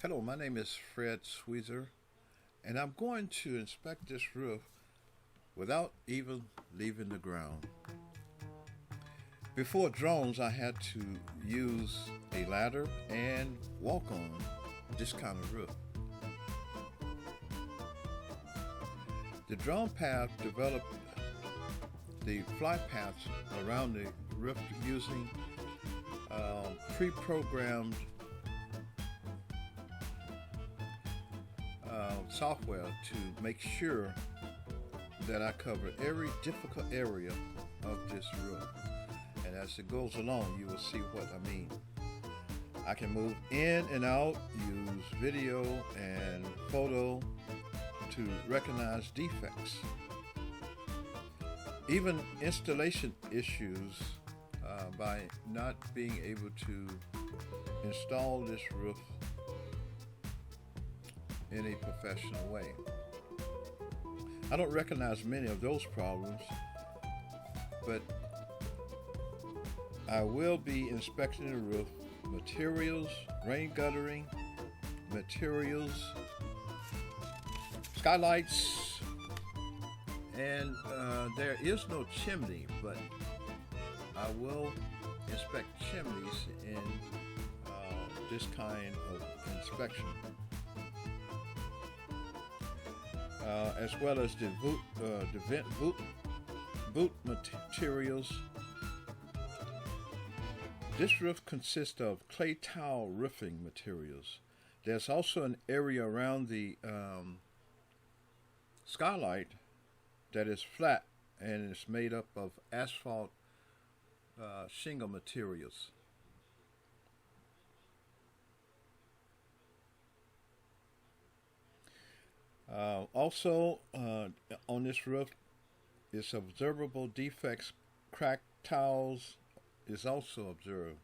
Hello, my name is Fred Sweezer, and I'm going to inspect this roof without even leaving the ground. Before drones, I had to use a ladder and walk on this kind of roof. The drone path developed the flight paths around the roof using pre-programmed software to make sure that I cover every difficult area of this roof. And as it goes along, you will see what I mean. I can move in and out, use video and photo to recognize defects. Even installation issues by not being able to install this roof in a professional way. I don't recognize many of those problems, but I will be inspecting the roof, materials, rain guttering, materials, skylights, and there is no chimney, but I will inspect chimneys in this kind of inspection. As well as the vent boot materials. This roof consists of clay tile roofing materials. There's also an area around the skylight that is flat and is made up of asphalt shingle materials. Also, on this roof is observable defects. Cracked tiles is also observed,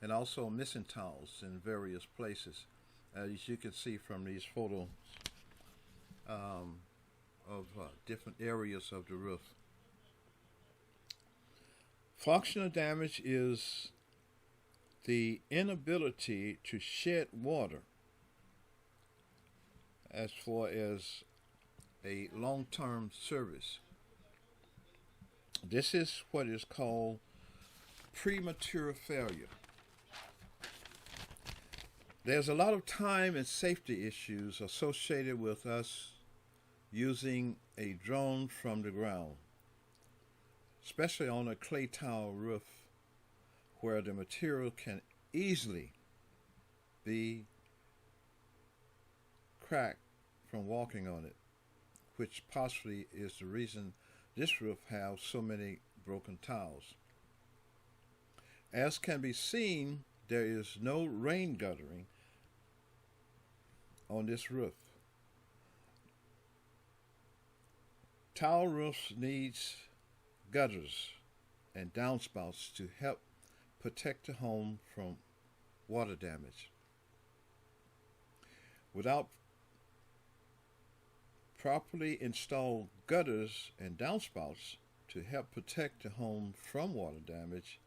and also missing tiles in various places, as you can see from these photos of different areas of the roof. Functional damage is the inability to shed water as far as a long-term service. This is what is called premature failure. There's a lot of time and safety issues associated with us using a drone from the ground, especially on a clay tile roof where the material can easily be cracked from walking on it, which possibly is the reason this roof has so many broken tiles. As can be seen, there is no rain guttering on this roof. Tile roofs needs gutters and downspouts to help protect the home from water damage. Without properly installed gutters and downspouts to help protect the home from water damage,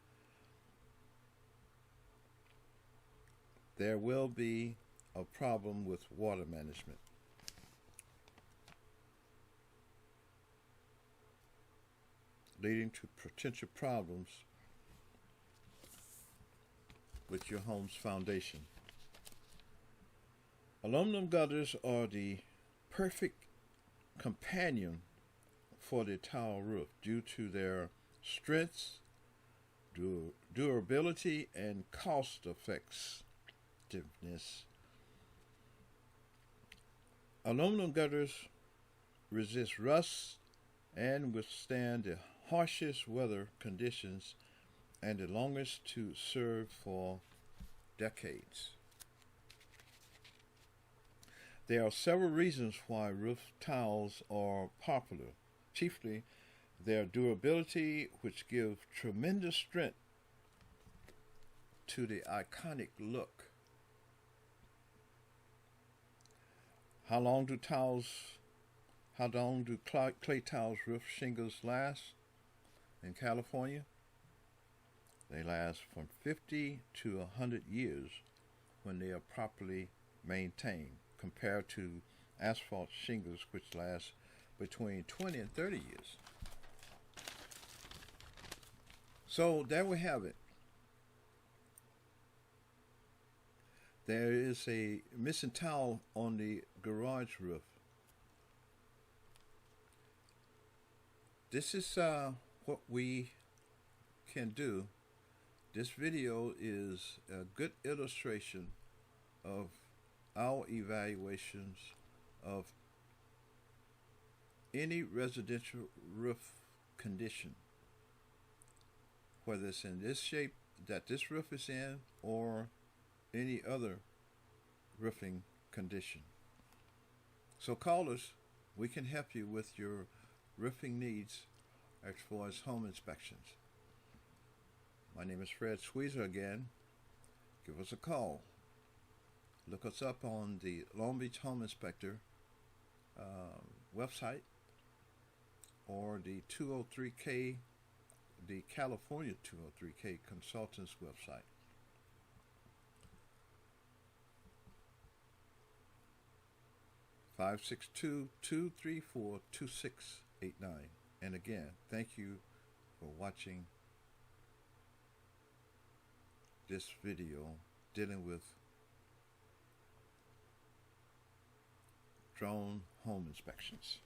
there will be a problem with water management. Leading to potential problems with your home's foundation. Aluminum gutters are the perfect companion for the tile roof due to their strength, durability, and cost effectiveness. Aluminum gutters resist rust and withstand the harshest weather conditions and the longest to serve for decades. There are several reasons why roof tiles are popular, chiefly their durability, which gives tremendous strength to the iconic look. How long do clay tiles roof shingles last in California? They last from 50 to 100 years when they are properly maintain compared to asphalt shingles, which last between 20 and 30 years. So there we have it. There is a missing towel on the garage roof. This is what we can do. This video is a good illustration of our evaluations of any residential roof condition, whether it's in this shape that this roof is in or any other roofing condition. So call us. We can help you with your roofing needs as far as home inspections. My name is Fred Squeezer again. Give us a call. Look us up on the Long Beach Home Inspector website or the 203K, the California 203K Consultants website. Five 234-2689. And again, thank you for watching this video dealing with drone home inspections.